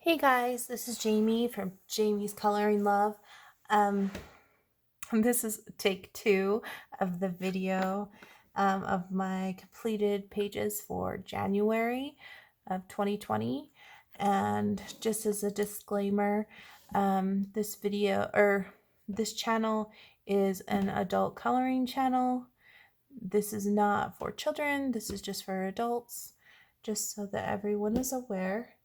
Hey guys, this is Jamie from Jamie's Coloring Love. Um, this is take 2 of the video of my completed pages for January of 2020. And just as a disclaimer, this channel is an adult coloring channel. This is not for children, this is just for adults, just so that everyone is aware.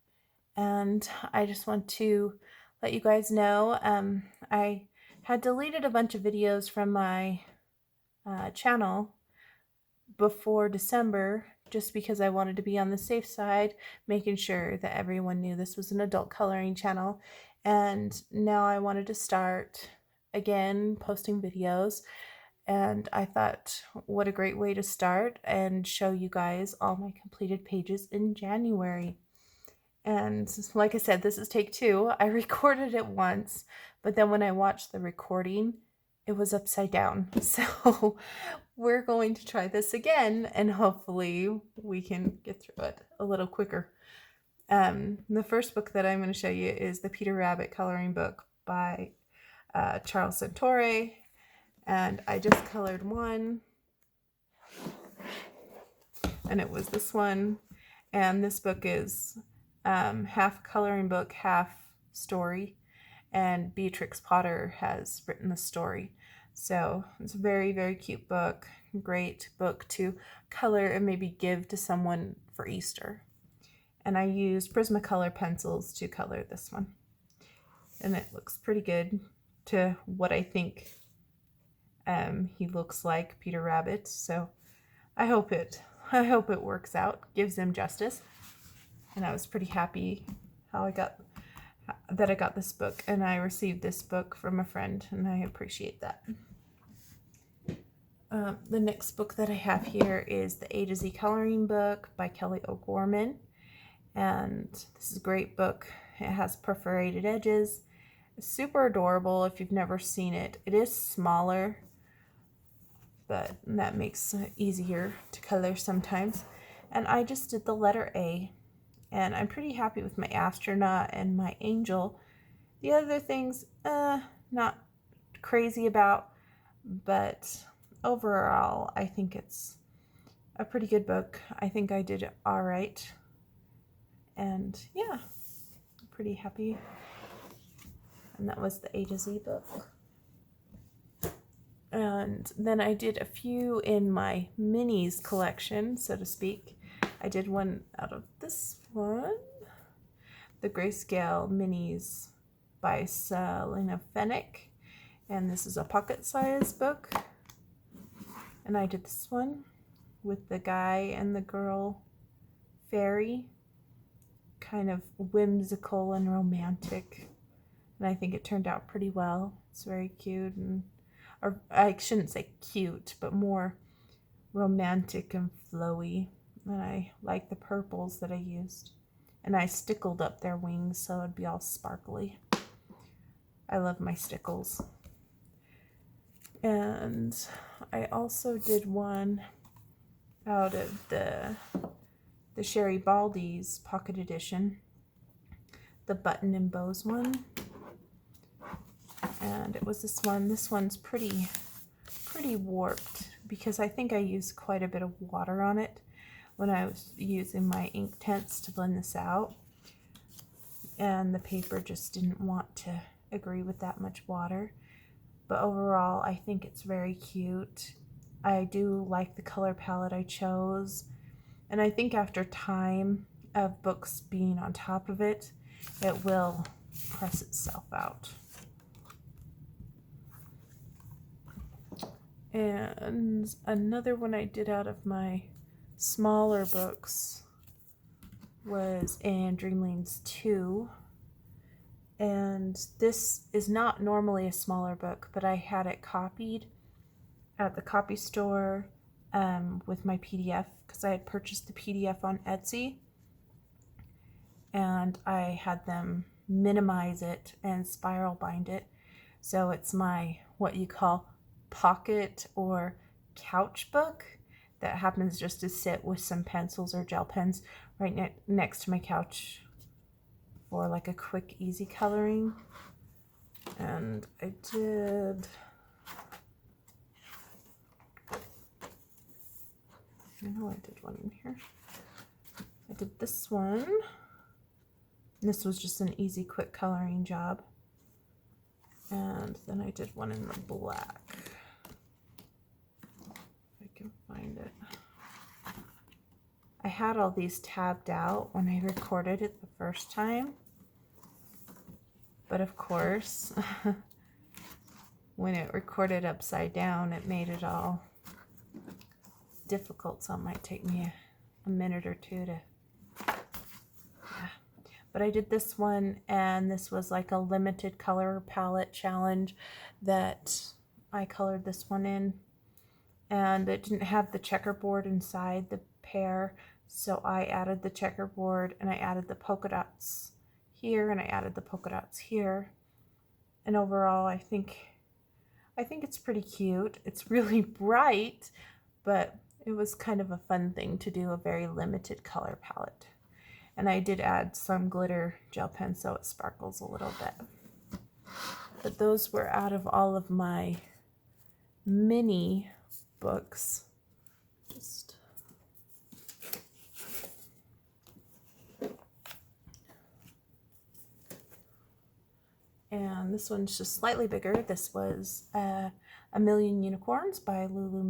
And I just want to let you guys know I had deleted a bunch of videos from my channel before December just because I wanted to be on the safe side, making sure that everyone knew this was an adult coloring channel. And now I wanted to start again posting videos, and I thought, what a great way to start and show you guys all my completed pages in January. And like I said, this is take 2. I recorded it once, but then when I watched the recording, it was upside down. So we're going to try this again, and hopefully we can get through it a little quicker. The first book that I'm going to show you is the Peter Rabbit coloring book by Charles Santore, and I just colored one, and it was this one. And this book is half coloring book, half story, and Beatrix Potter has written the story. So it's a very, very cute book. Great book to color and maybe give to someone for Easter. And I used Prismacolor pencils to color this one. And it looks pretty good to what I think he looks like, Peter Rabbit. So I hope it works out, gives him justice. And I was pretty happy how I got this book, and I received this book from a friend, and I appreciate that. The next book that I have here is the A to Z coloring book by Kelly O'Gorman, and this is a great book. It has perforated edges. It's super adorable if you've never seen it. It is smaller, but that makes it easier to color sometimes. And I just did the letter A, and I'm pretty happy with my astronaut and my angel. The other things, not crazy about, but overall, I think it's a pretty good book. I think I did all right. And yeah, I'm pretty happy. And that was the A to Z book. And then I did a few in my minis collection, so to speak. I did one out of this one, the Grayscale Minis by Selena Fennick, and this is a pocket size book. And I did this one with the guy and the girl fairy, kind of whimsical and romantic, and I think it turned out pretty well. It's very cute, or I shouldn't say cute, but more romantic and flowy, and I like the purples that I used. And I stickled up their wings so it'd be all sparkly. I love my stickles. And I also did one out of the Sherry Baldy's Pocket Edition, the button and bows one. And it was this one. This one's pretty warped because I think I used quite a bit of water on it when I was using my Inktense to blend this out, and the paper just didn't want to agree with that much water. But overall, I think it's very cute. I do like the color palette I chose, and I think after time of books being on top of it, it will press itself out. And another one I did out of my smaller books was in Dreamlings 2. And this is not normally a smaller book, but I had it copied at the copy store with my PDF because I had purchased the PDF on Etsy. And I had them minimize it and spiral bind it. So it's my, what you call, pocket or couch book that happens just to sit with some pencils or gel pens right next to my couch for like a quick, easy coloring. And I know I did one in here. I did this one. This was just an easy, quick coloring job. And then I did one in the black. If I can find it. I had all these tabbed out when I recorded it the first time. But of course, when it recorded upside down, it made it all difficult. So it might take me a minute or two to, yeah. But I did this one, and this was like a limited color palette challenge that I colored this one in. And it didn't have the checkerboard inside the pear, so I added the checkerboard, and I added the polka dots here, and I added the polka dots here. And overall, I think it's pretty cute. It's really bright, but it was kind of a fun thing to do, a very limited color palette. And I did add some glitter gel pen so it sparkles a little bit. But those were out of all of my mini books. And this one's just slightly bigger. This was A Million Unicorns by Lulu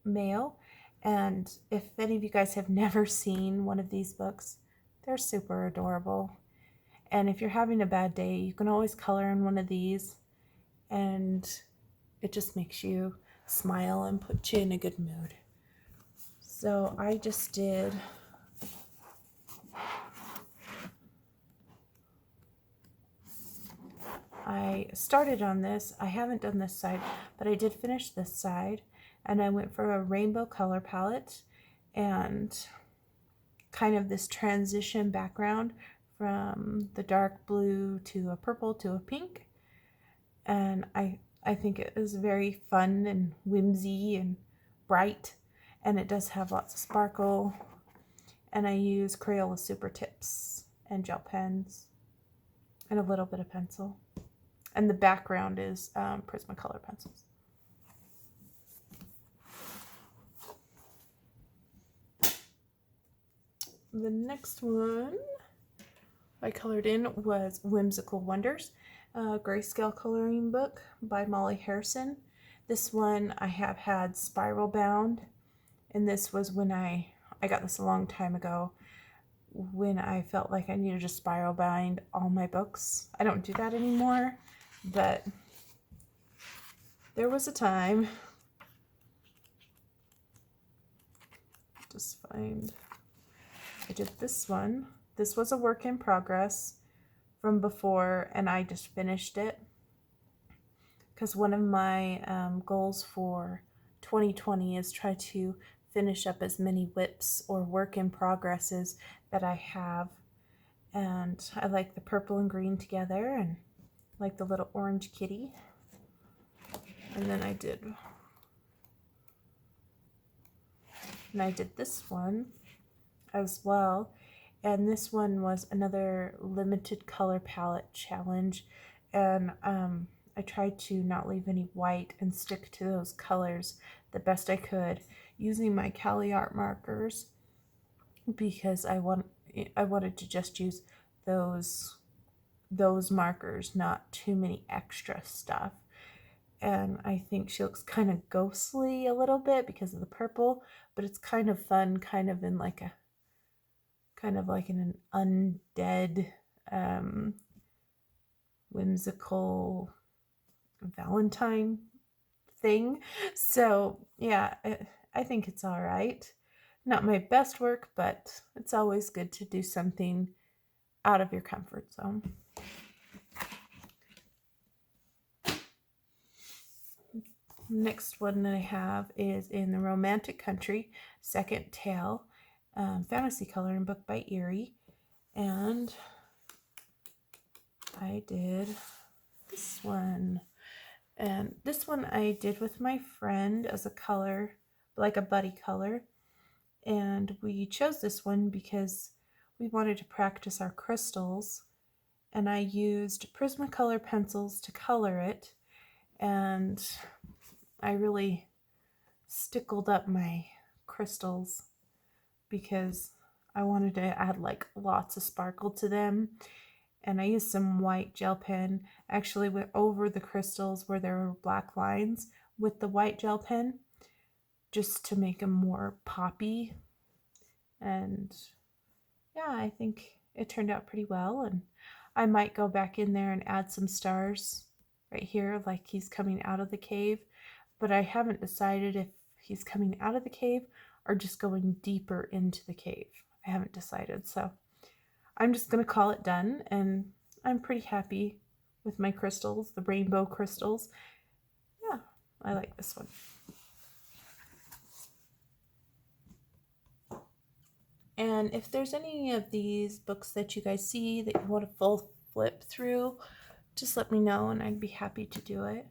Mayo. And if any of you guys have never seen one of these books, they're super adorable. And if you're having a bad day, you can always color in one of these, and it just makes you smile and put you in a good mood. So I just did I started on this. I haven't done this side, but I did finish this side, and I went for a rainbow color palette and kind of this transition background from the dark blue to a purple to a pink. And I think it is very fun and whimsy and bright, and it does have lots of sparkle. And I use Crayola Super Tips and gel pens and a little bit of pencil. And the background is Prismacolor pencils. The next one I colored in was Whimsical Wonders, a grayscale coloring book by Molly Harrison. This one I have had spiral bound, and this was when I got this a long time ago, when I felt like I needed to spiral bind all my books. I don't do that anymore, but there was a time. Just find, I did this one. This was a work in progress from before, and I just finished it because one of my goals for 2020 is try to finish up as many whips or work in progresses that I have. And I like the purple and green together, and like the little orange kitty. And then I did this one as well. And this one was another limited color palette challenge. And I tried to not leave any white and stick to those colors the best I could using my Cali Art markers, because I wanted to just use those markers, not too many extra stuff. And I think she looks kind of ghostly a little bit because of the purple, but it's kind of fun, kind of like in an undead, whimsical Valentine thing. So yeah, I think it's all right. Not my best work, but it's always good to do something out of your comfort zone. Next one that I have is in the Romantic Country, Second Tale, fantasy coloring book by Erie. And I did this one. And this one I did with my friend as a color, like a buddy color. And we chose this one because we wanted to practice our crystals. and I used Prismacolor pencils to color it, and I really stickled up my crystals because I wanted to add like lots of sparkle to them. And I used some white gel pen. Actually went over the crystals where there were black lines with the white gel pen just to make them more poppy. And yeah, I think it turned out pretty well. And I might go back in there and add some stars right here like he's coming out of the cave. But I haven't decided if he's coming out of the cave or just going deeper into the cave. I haven't decided. So I'm just going to call it done, and I'm pretty happy with my crystals, the rainbow crystals. Yeah, I like this one. And if there's any of these books that you guys see that you want to full flip through, just let me know and I'd be happy to do it.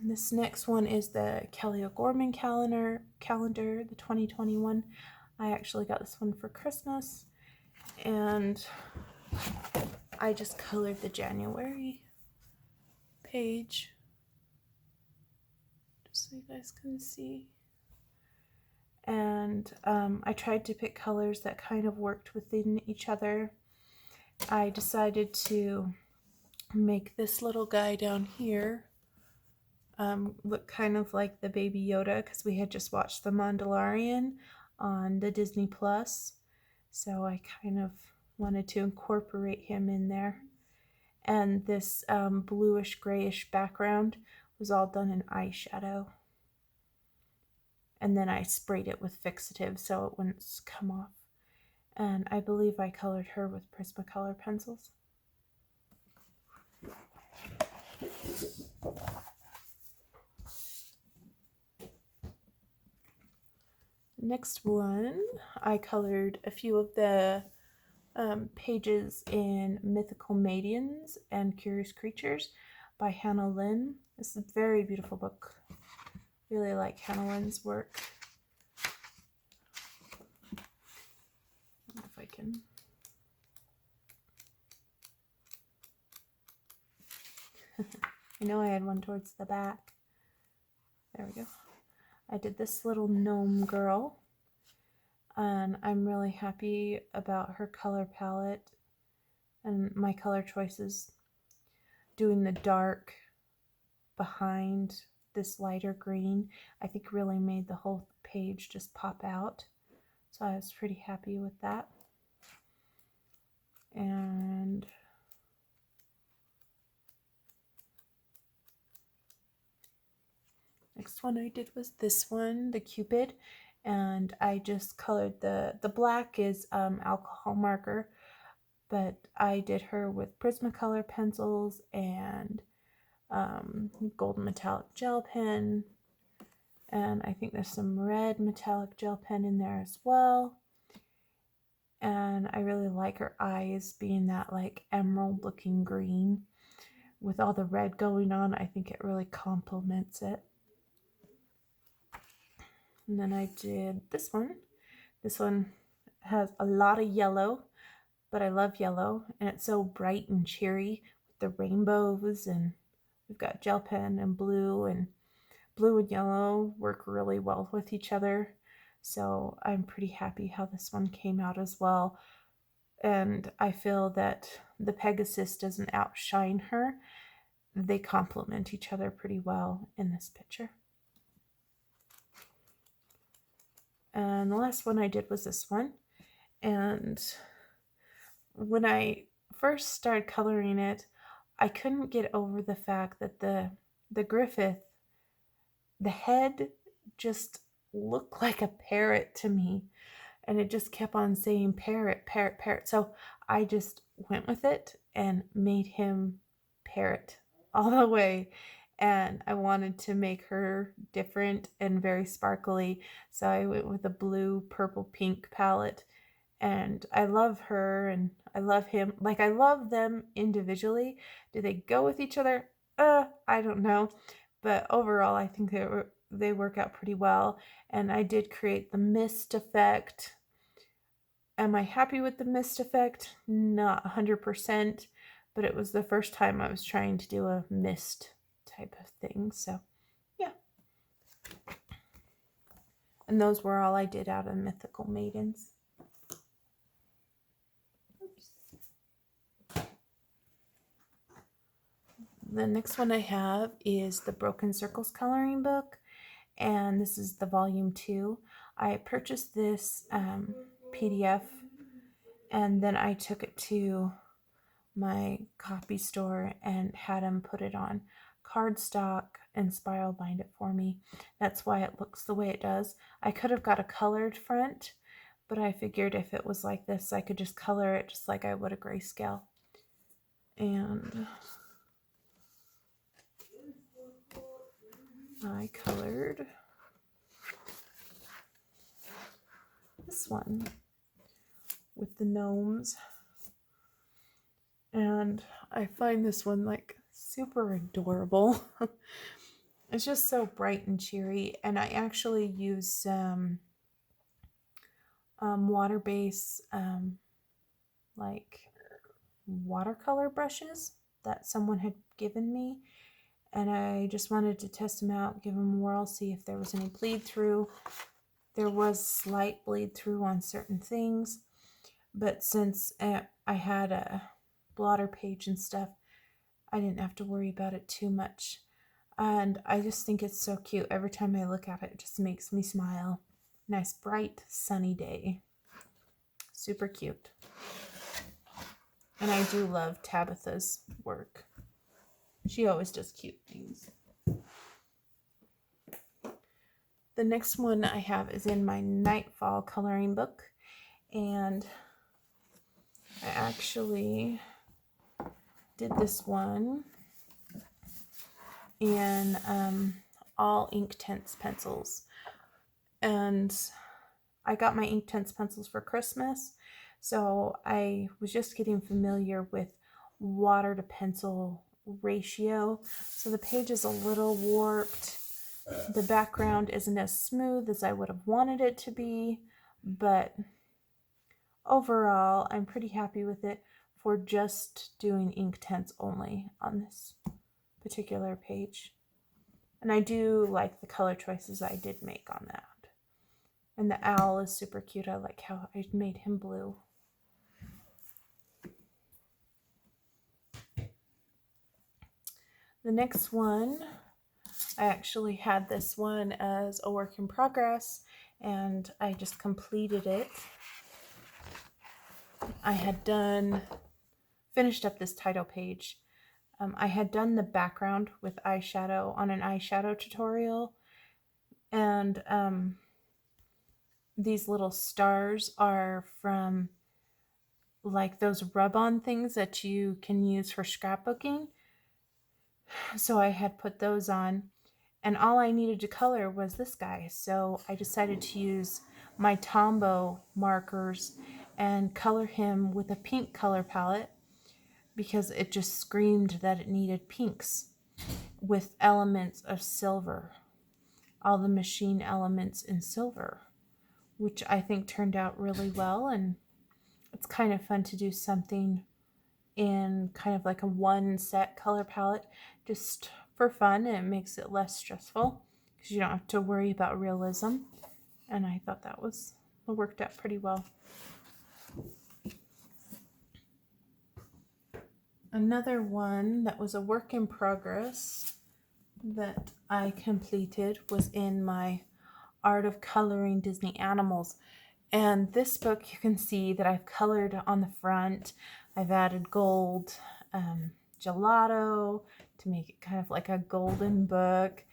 This next one is the Kelly Gorman calendar, the 2021. I actually got this one for Christmas, and I just colored the January page just so you guys can see. And I tried to pick colors that kind of worked within each other. I decided to make this little guy down here look kind of like the Baby Yoda because we had just watched The Mandalorian on the Disney Plus. So I kind of wanted to incorporate him in there. And this bluish grayish background was all done in eyeshadow. And then I sprayed it with fixative so it wouldn't come off. And I believe I colored her with Prismacolor pencils. Next one, I colored a few of the pages in Mythical Maidens and Curious Creatures by Hannah Lynn. This is a very beautiful book. Really like Hannah Lynn's work. I don't know if I can. I know I had one towards the back. There we go. I did this little gnome girl, and I'm really happy about her color palette and my color choices. Doing the dark behind this lighter green, I think really made the whole page just pop out. So I was pretty happy with that. And next one I did was this one, the Cupid, and I just colored the black is alcohol marker, but I did her with Prismacolor pencils and golden metallic gel pen, and I think there's some red metallic gel pen in there as well. And I really like her eyes being that like emerald looking green with all the red going on. I think it really complements it. And then I did this one. This one has a lot of yellow, but I love yellow, and it's so bright and cheery with the rainbows, and we've got gel pen and blue and yellow work really well with each other. So I'm pretty happy how this one came out as well. And I feel that the Pegasus doesn't outshine her. They complement each other pretty well in this picture. And the last one I did was this one. And when I first started coloring it, I couldn't get over the fact that the Griffith, the head just looked like a parrot to me. And it just kept on saying parrot, parrot, parrot. So I just went with it and made him parrot all the way. And I wanted to make her different and very sparkly. So I went with a blue, purple, pink palette. And I love her and I love him. Like, I love them individually. Do they go with each other? I don't know. But overall, I think they work out pretty well. And I did create the mist effect Am I happy with the mist effect? Not 100%, but it was the first time I was trying to do a mist type of thing, so yeah. And those were all I did out of Mythical Maidens. Oops. The next one I have is the Broken Circles coloring book, and this is the volume 2. I purchased this PDF, and then I took it to my copy store and had him put it on cardstock and spiral bind it for me. That's why it looks the way it does. I could have got a colored front, but I figured if it was like this, I could just color it just like I would a grayscale. And I colored this one with the gnomes. And I find this one like super adorable. It's just so bright and cheery, and I actually use water-based like watercolor brushes that someone had given me, and I just wanted to test them out, give them a whirl, see if there was any bleed through. There was slight bleed through on certain things, but since I had a blotter page and stuff, I didn't have to worry about it too much. And I just think it's so cute. Every time I look at it, it just makes me smile. Nice, bright, sunny day. Super cute. And I do love Tabitha's work. She always does cute things. The next one I have is in my Nightfall coloring book. And I actually did this one in all Inktense pencils, and I got my Inktense pencils for Christmas, so I was just getting familiar with water to pencil ratio. So the page is a little warped, the background isn't as smooth as I would have wanted it to be, but overall I'm pretty happy with it for just doing Inktense only on this particular page. And I do like the color choices I did make on that. And the owl is super cute. I like how I made him blue. The next one, I actually had this one as a work in progress, and I just completed it. I had finished up this title page. I had done the background with eyeshadow on an eyeshadow tutorial, and these little stars are from like those rub-on things that you can use for scrapbooking. So I had put those on, and all I needed to color was this guy. So I decided to use my Tombow markers and color him with a pink color palette, because it just screamed that it needed pinks with elements of silver, all the machine elements in silver, which I think turned out really well. And it's kind of fun to do something in kind of like a one set color palette just for fun, and it makes it less stressful because you don't have to worry about realism. And I thought that worked out pretty well. Another one that was a work in progress that I completed was in my Art of Coloring Disney Animals. And this book, you can see that I've colored on the front. I've added gold gelato to make it kind of like a golden book,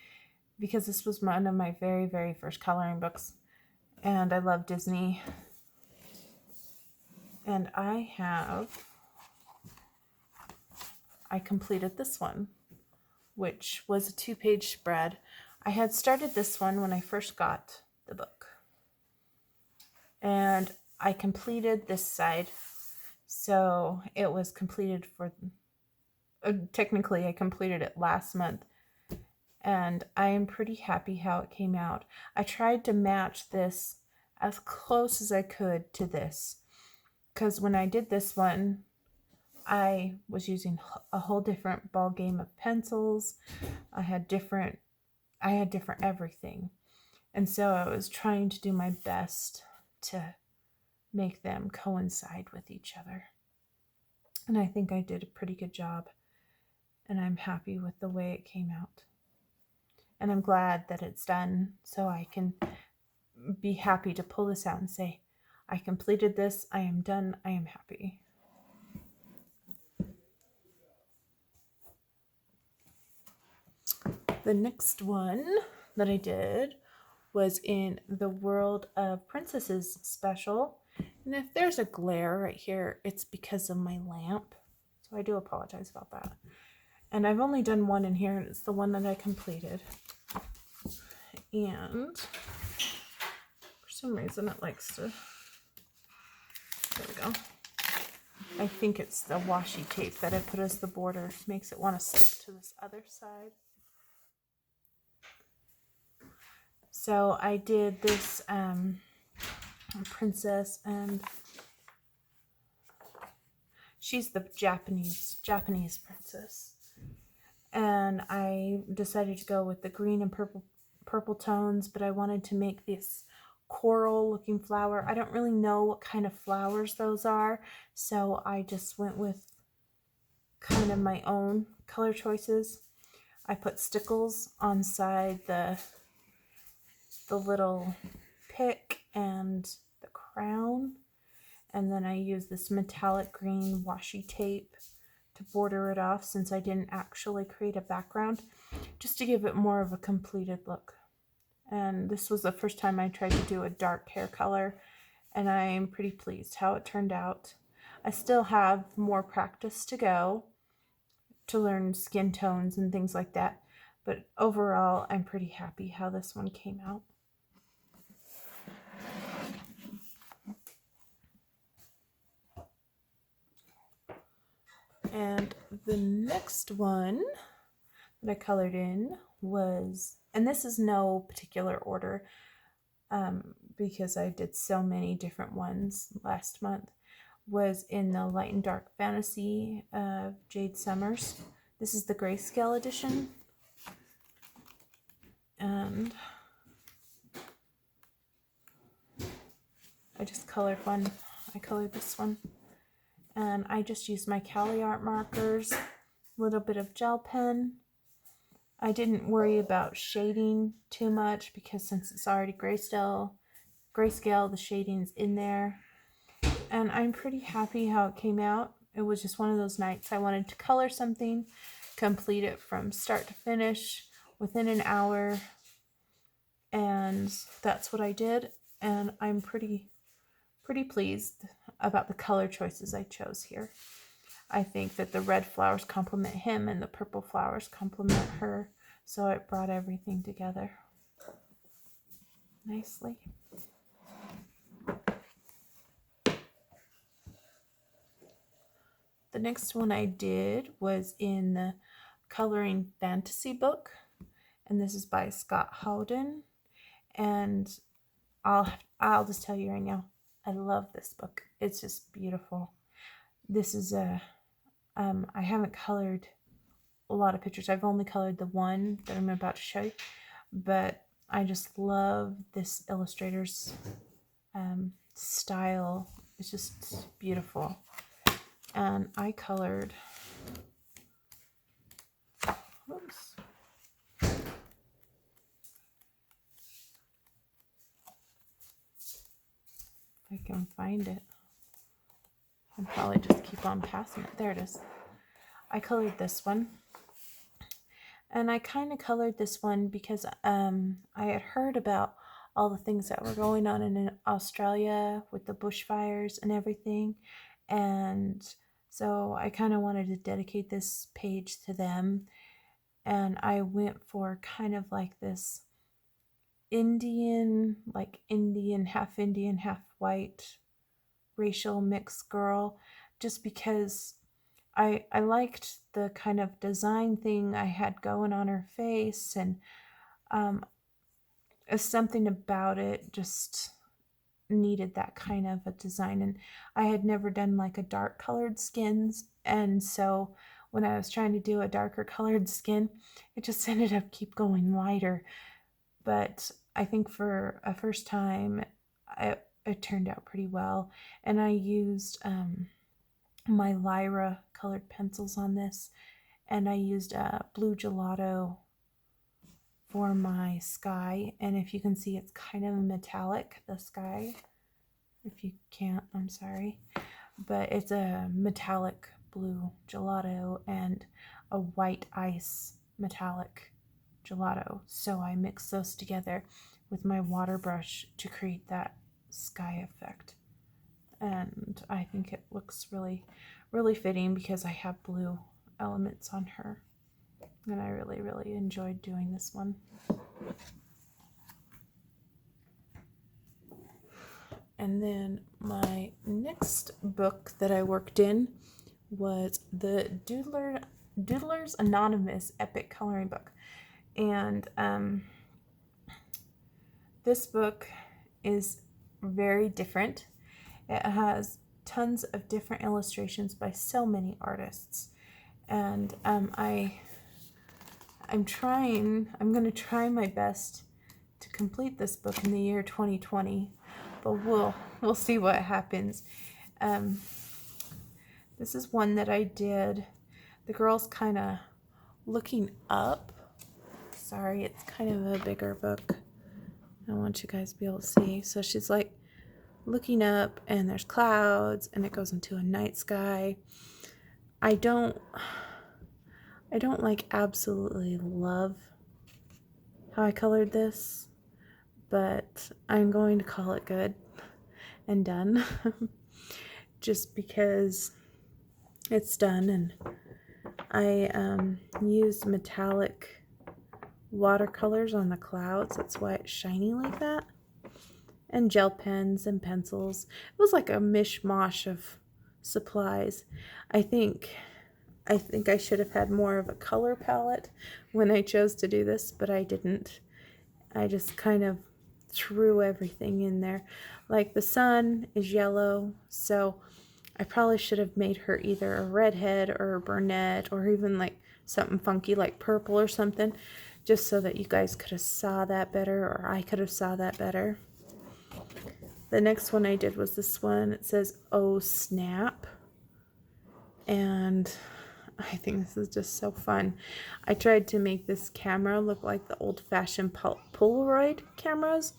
because this was one of my very, very first coloring books. And I love Disney. And I completed this one, which was a 2-page spread. I had started this one when I first got the book, and I completed this side, so it was completed for technically I completed it last month, and I am pretty happy how it came out. I tried to match this as close as I could to this, because when I did this one, I was using a whole different ball game of pencils. I had different everything. And so I was trying to do my best to make them coincide with each other. And I think I did a pretty good job. And I'm happy with the way it came out. And I'm glad that it's done, so I can be happy to pull this out and say, I completed this, I am done, I am happy. The next one that I did was in the World of Princesses special. And if there's a glare right here, it's because of my lamp. So I do apologize about that. And I've only done one in here, and it's the one that I completed. And for some reason it likes to, there we go. I think it's the washi tape that I put as the border makes it want to stick to this other side. So I did this princess, and she's the Japanese princess. And I decided to go with the green and purple tones, but I wanted to make this coral looking flower. I don't really know what kind of flowers those are, so I just went with kind of my own color choices. I put stickles on side the little pick and the crown, and then I used this metallic green washi tape to border it off, since I didn't actually create a background, just to give it more of a completed look. And this was the first time I tried to do a dark hair color, and I'm pretty pleased how it turned out. I still have more practice to go to learn skin tones and things like that, but overall I'm pretty happy how this one came out. And the next one that I colored in was, and this is no particular order because I did so many different ones last month, was in the Light and Dark Fantasy of Jade Summers. This is the grayscale edition. And I just colored one. I colored this one. And I just used my Cali Art markers, a little bit of gel pen. I didn't worry about shading too much because since it's already grayscale, the shading's in there. And I'm pretty happy how it came out. It was just one of those nights I wanted to color something, complete it from start to finish within an hour. And that's what I did. And I'm pretty pleased about the color choices I chose here. I think that the red flowers complement him and the purple flowers complement her, so it brought everything together nicely. The next one I did was in the Coloring Fantasy book, and this is by Scott Halden. And I'll just tell you right now, I love this book. It's just beautiful. This is I haven't colored a lot of pictures. I've only colored the one that I'm about to show you, but I just love this illustrator's style. It's just beautiful. And I colored, whoops. If I can find it. I'll probably just keep on passing it. There it is. I colored this one. And I kind of colored this one because I had heard about all the things that were going on in Australia with the bushfires and everything. And so I kind of wanted to dedicate this page to them. And I went for kind of like this Indian, half Indian, half white racial mixed girl, just because I liked the kind of design thing I had going on her face, and something about it just needed that kind of a design, and I had never done like a dark colored skins, and so when I was trying to do a darker colored skin, it just ended up keep going lighter. But I think for a first time, it turned out pretty well, and I used my Lyra colored pencils on this, and I used blue gelato for my sky, and if you can see, it's kind of metallic, the sky. If you can't, I'm sorry, but it's a metallic blue gelato and a white ice metallic gelato, so I mixed those together with my water brush to create that sky effect, and I think it looks really, really fitting because I have blue elements on her, and I really, really enjoyed doing this one. And then my next book that I worked in was the Doodlers Anonymous Epic Coloring Book. And this book is very different. It has tons of different illustrations by so many artists. And I'm going to try my best to complete this book in the year 2020, but we'll see what happens. This is one that I did. The girl's kind of looking up. Sorry, it's kind of a bigger book. I want you guys to be able to see. So she's like looking up, and there's clouds, and it goes into a night sky. I don't like absolutely love how I colored this, but I'm going to call it good and done just because it's done. And I used metallic watercolors on the clouds, that's why it's shiny like that, and gel pens and pencils. It was like a mishmash of supplies. I think I should have had more of a color palette when I chose to do this, but I didn't. I just kind of threw everything in there. Like the sun is yellow, so I probably should have made her either a redhead or a brunette, or even like something funky like purple or something, just so that you guys could have saw that better, or I could have saw that better. The next one I did was this one. It says, "Oh Snap." And I think this is just so fun. I tried to make this camera look like the old-fashioned Polaroid cameras,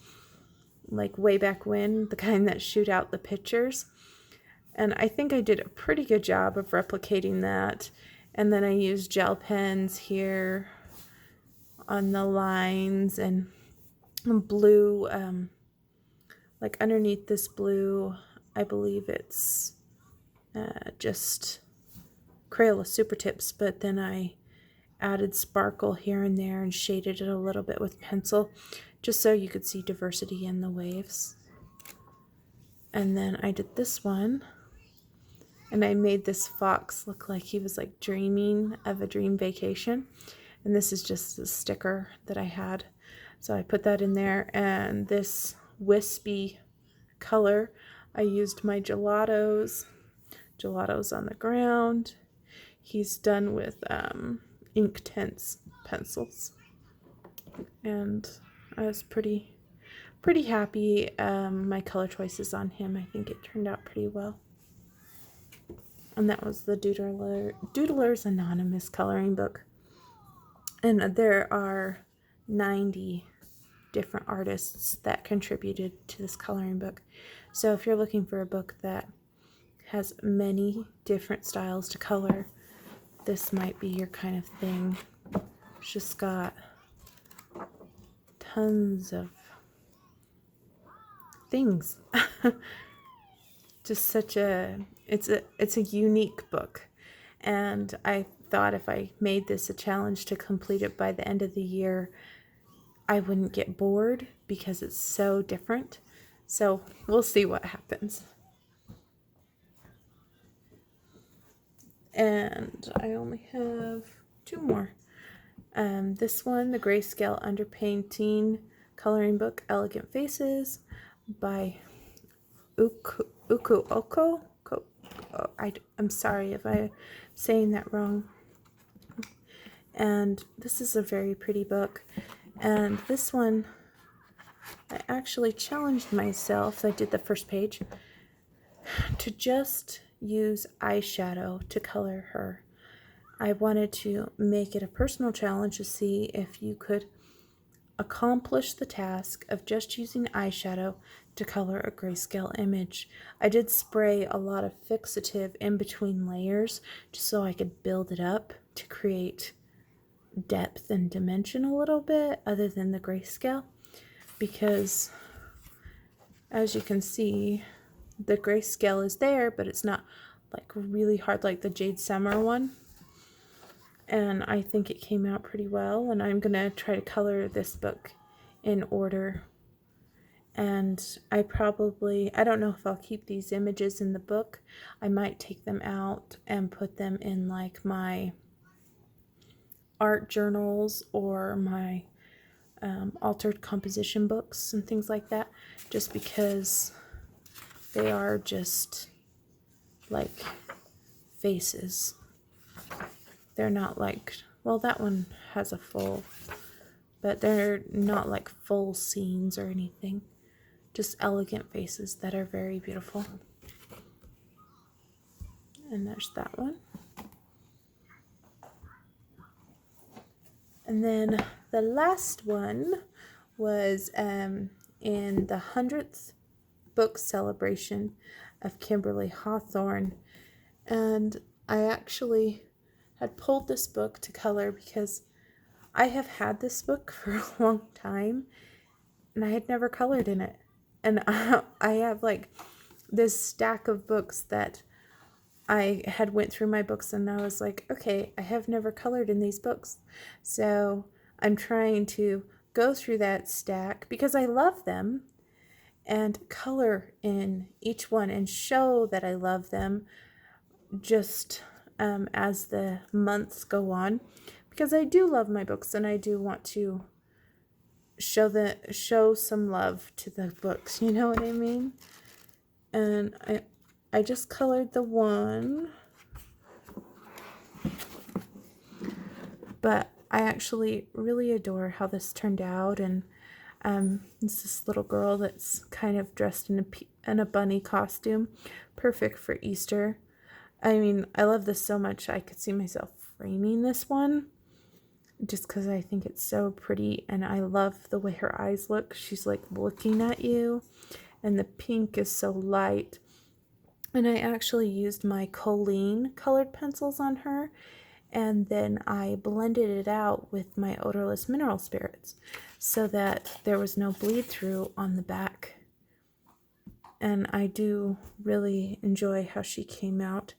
like way back when, the kind that shoot out the pictures. And I think I did a pretty good job of replicating that. And then I used gel pens here on the lines, and blue, like underneath this blue, I believe it's just Crayola Super Tips, but then I added sparkle here and there and shaded it a little bit with pencil, just so you could see diversity in the waves. And then I did this one, and I made this fox look like he was like dreaming of a dream vacation. And this is just a sticker that I had, so I put that in there. And this wispy color, I used my gelatos on the ground. He's done with Inktense pencils, and I was pretty happy my color choices on him. I think it turned out pretty well. And that was the Doodlers Anonymous coloring book. And there are 90 different artists that contributed to this coloring book. So if you're looking for a book that has many different styles to color, this might be your kind of thing. It's just got tons of things. Just such it's a unique book, and I thought if I made this a challenge to complete it by the end of the year, I wouldn't get bored because it's so different. So we'll see what happens. And I only have 2 more. This one, the Grayscale Underpainting Coloring Book, Elegant Faces by Ukuoko. I'm sorry if I'm saying that wrong. And this is a very pretty book. And this one, I actually challenged myself, I did the first page, to just use eyeshadow to color her. I wanted to make it a personal challenge to see if you could accomplish the task of just using eyeshadow to color a grayscale image. I did spray a lot of fixative in between layers just so I could build it up to create depth and dimension a little bit other than the grayscale, because as you can see, the grayscale is there, but it's not like really hard like the Jade Summer one. And I think it came out pretty well, and I'm gonna try to color this book in order. And I don't know if I'll keep these images in the book. I might take them out and put them in like my art journals or my altered composition books and things like that, just because they are just like faces. They're not like, well, that one has a full, but they're not like full scenes or anything. Just elegant faces that are very beautiful. And there's that one. And then the last one was in the 100th book celebration of Kimberly Hawthorne. And I actually had pulled this book to color because I have had this book for a long time and I had never colored in it. And I have like this stack of books that I had went through my books and I was like, okay, I have never colored in these books. So I'm trying to go through that stack because I love them and color in each one and show that I love them just as the months go on, because I do love my books and I do want to show some love to the books, you know what I mean? And I just colored the one, but I actually really adore how this turned out. And it's this little girl that's kind of dressed in a bunny costume, perfect for Easter. I mean, I love this so much I could see myself framing this one just because I think it's so pretty, and I love the way her eyes look. She's like looking at you, and the pink is so light. And I actually used my Colleen colored pencils on her, and then I blended it out with my odorless mineral spirits so that there was no bleed through on the back. And I do really enjoy how she came out.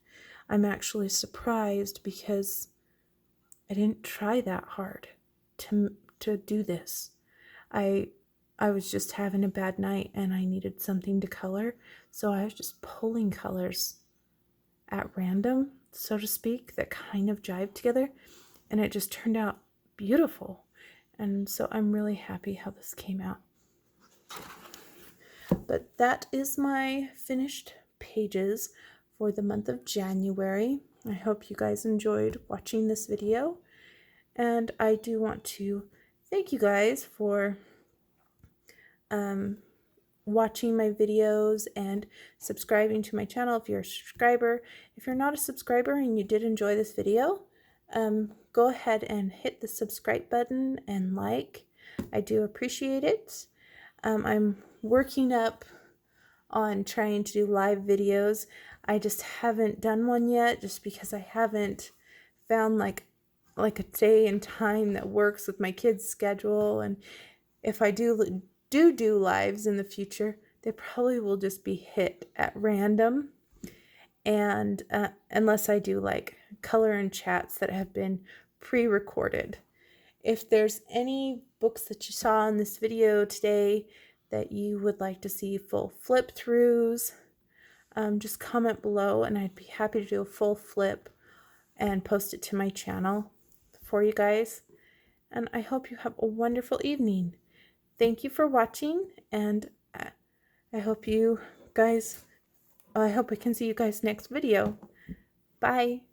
I'm actually surprised because I didn't try that hard to do this. I was just having a bad night and I needed something to color, so I was just pulling colors at random, so to speak, that kind of jived together, and it just turned out beautiful. And so I'm really happy how this came out. But that is my finished pages for the month of January. I hope you guys enjoyed watching this video, and I do want to thank you guys for watching my videos and subscribing to my channel if you're a subscriber. If you're not a subscriber and you did enjoy this video, go ahead and hit the subscribe button and like. I do appreciate it. I'm working up on trying to do live videos. I just haven't done one yet just because I haven't found like a day and time that works with my kids' schedule. And if I do lives in the future, they probably will just be hit at random, and unless I do like color and chats that have been pre-recorded. If there's any books that you saw in this video today that you would like to see full flip throughs, just comment below and I'd be happy to do a full flip and post it to my channel for you guys. And I hope you have a wonderful evening. Thank you for watching, and I hope you guys. I hope I can see you guys next video. Bye.